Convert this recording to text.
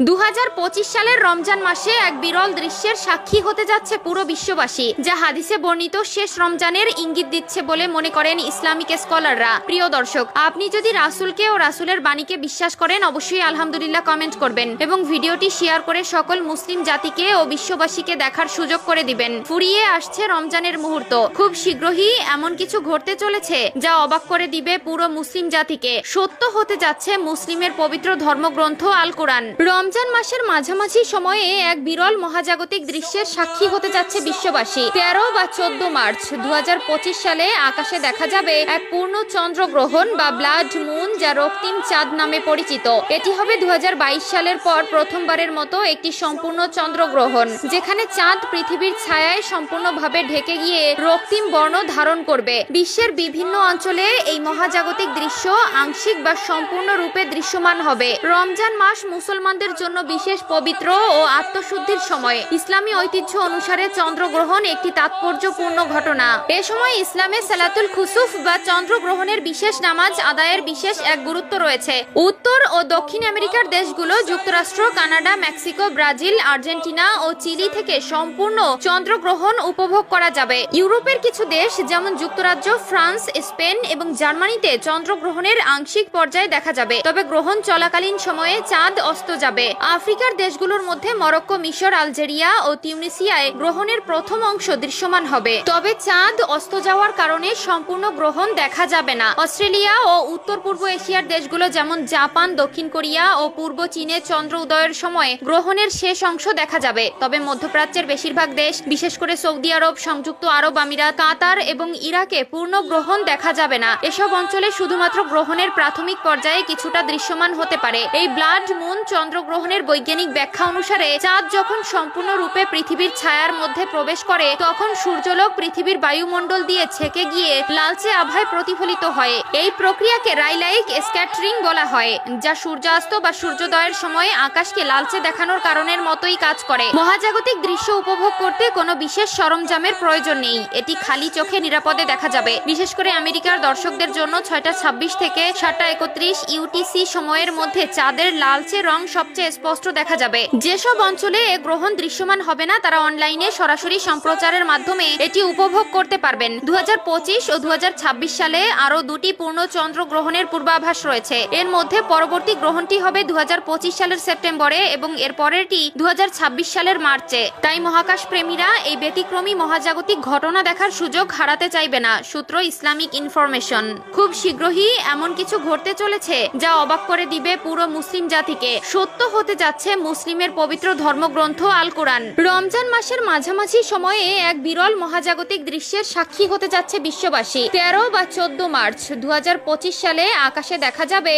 2025 সালের রমজান মাসে এক বিরল দৃশ্যের সাক্ষী হতে যাচ্ছে পুরো বিশ্ববাসী, যা হাদিসে বর্ণিত শেষ রমজানের ইঙ্গিত দিচ্ছে বলে মনে করেন ইসলামিক স্কলাররা। প্রিয় দর্শক, আপনি যদি রাসূলকে ও রাসূলের বাণীকে বিশ্বাস করেন, অবশ্যই আলহামদুলিল্লাহ কমেন্ট করবেন এবং ভিডিওটি শেয়ার করে সকল মুসলিম জাতিকে ও বিশ্ববাসীকে দেখার সুযোগ করে দিবেন। ফুরিয়ে আসছে রমজানের মুহূর্ত, খুব শীঘ্রই এমন কিছু ঘটতে চলেছে যা অবাক করে দিবে পুরো মুসলিম জাতিকে। সত্য হতে যাচ্ছে মুসলিমের পবিত্র ধর্মগ্রন্থ আল কোরআন। রমজান মাসের মাঝামাঝি সময়ে এক বিরল মহাজাগতিক দৃশ্যের সাক্ষী হতে যাচ্ছে বিশ্ববাসী। 13 বা 14 মার্চ 2025 সালে আকাশে দেখা যাবে এক পূর্ণ চন্দ্রগ্রহণ বা ব্লাড মুন, যা রক্তিম চাঁদ নামে পরিচিত। এটি হবে 2022 সালের পর প্রথমবারের মতো একটি সম্পূর্ণ চন্দ্রগ্রহণ, যেখানে চাঁদ পৃথিবীর ছায়ায় সম্পূর্ণভাবে ঢেকে গিয়ে রক্তিম বর্ণ ধারণ করবে। বিশ্বের বিভিন্ন অঞ্চলে এই মহাজাগতিক দৃশ্য আংশিক বা সম্পূর্ণ রূপে দৃশ্যমান হবে। রমজান মাস মুসলমানদের জন্য বিশেষ পবিত্র ও আত্মশুদ্ধির সময়। ইসলামী ঐতিহ্য অনুসারে চন্দ্রগ্রহণ একটি তাৎপর্যপূর্ণ ঘটনা। এ সময় ইসলামে সালাতুল খুসুফ বা চন্দ্রগ্রহণের বিশেষ নামাজ আদায়ের বিশেষ এক গুরুত্ব রয়েছে। উত্তর ও দক্ষিণ আমেরিকার দেশগুলো, যুক্তরাষ্ট্র, কানাডা, মেক্সিকো, ব্রাজিল, আর্জেন্টিনা ও চিলি থেকে সম্পূর্ণ চন্দ্রগ্রহণ উপভোগ করা যাবে। ইউরোপের কিছু দেশ যেমন যুক্তরাজ্য, ফ্রান্স, স্পেন এবং জার্মানিতে চন্দ্রগ্রহণের আংশিক পর্যায়ে দেখা যাবে, তবে গ্রহণ চলাকালীন সময়ে চাঁদ অস্ত যাবে। আফ্রিকার দেশগুলোর মধ্যে মরক্কো, মিশর, আলজেরিয়া ও তিউনিসিয়ায় গ্রহণের প্রথম অংশ দৃশ্যমান হবে, তবে চাঁদ অস্ত যাওয়ার কারণে সম্পূর্ণ গ্রহণ দেখা যাবে না। অস্ট্রেলিয়া ও উত্তর পূর্ব এশিয়ার দেশগুলো যেমন জাপান, দক্ষিণ কোরিয়া ও পূর্ব চীনে চন্দ্র উদয়ের সময় গ্রহণের শেষ অংশ দেখা যাবে, তবে মধ্যপ্রাচ্যের বেশিরভাগ দেশ, বিশেষ করে সৌদি আরব, সংযুক্ত আরব আমিরাত, কাতার এবং ইরাকে পূর্ণ গ্রহণ দেখা যাবে না। এসব অঞ্চলে শুধুমাত্র গ্রহণের প্রাথমিক পর্যায়ে কিছুটা দৃশ্যমান হতে পারে। এই ব্লাড মুন চন্দ্রগ্রহণের বৈজ্ঞানিক ব্যাখ্যা অনুসারে চাঁদ যখন সম্পূর্ণরূপে পৃথিবীর ছায়ার মধ্যে প্রবেশ করে, তখন সূর্যলোক পৃথিবীর বায়ুমণ্ডল দিয়ে ছেকে গিয়ে লালচে আভায় প্রতিফলিত হয়। এই প্রক্রিয়াকে রাইলাইক স্ক্যাটারিং বলা হয়, যা সূর্যাস্ত বা সূর্যোদয়ের সময় আকাশকে লালচে দেখানোর কারণের মতোই কাজ করে। মহাজাগতিক দৃশ্য উপভোগ করতে কোনো বিশেষ সরঞ্জামের প্রয়োজন নেই, এটি খালি চোখে নিরাপদে দেখা যাবে। বিশেষ করে আমেরিকার দর্শকদের জন্য 6টা 26 থেকে 7টা 31 ইউটিসি সময়ের মধ্যে চাঁদের লালচে রং সবচেয়ে স্পষ্ট দেখা যাবে। যেসব অঞ্চলে এ গ্রহণ দৃশ্যমান হবে না, তারা অনলাইনে সরাসরি সম্প্রচারের মাধ্যমে এটি উপভোগ করতে পারবেন। 2025 ও 2026 সালে আরো দুটি পূর্ণ চন্দ্রগ্রহণের পূর্বাভাস রয়েছে। এর মধ্যে পরবর্তী গ্রহণটি হবে 2025 সালের সেপ্টেম্বরে এবং এর পরেরটি 2026 সালের মার্চে। তাই মহাকাশ প্রেমীরা এই ব্যতিক্রমী মহাজাগতিক ঘটনা দেখার সুযোগ হারাতে চাইবে না। সূত্র ইসলামিক ইনফরমেশন। খুব শীঘ্রই এমন কিছু ঘটতে চলেছে যা অবাক করে দিবে পুরো মুসলিম জাতিকে। সত্য হতে যাচ্ছে মুসলিমের পবিত্র ধর্মগ্রন্থ আল কোরআন। রমজান মাসের মাঝামাঝি সময়ে এক বিরল মহাজাগতিক দৃশ্যের সাক্ষী হতে যাচ্ছে বিশ্ববাসী। 13 বা 14 মার্চ 2025 সালে আকাশে দেখা যাবে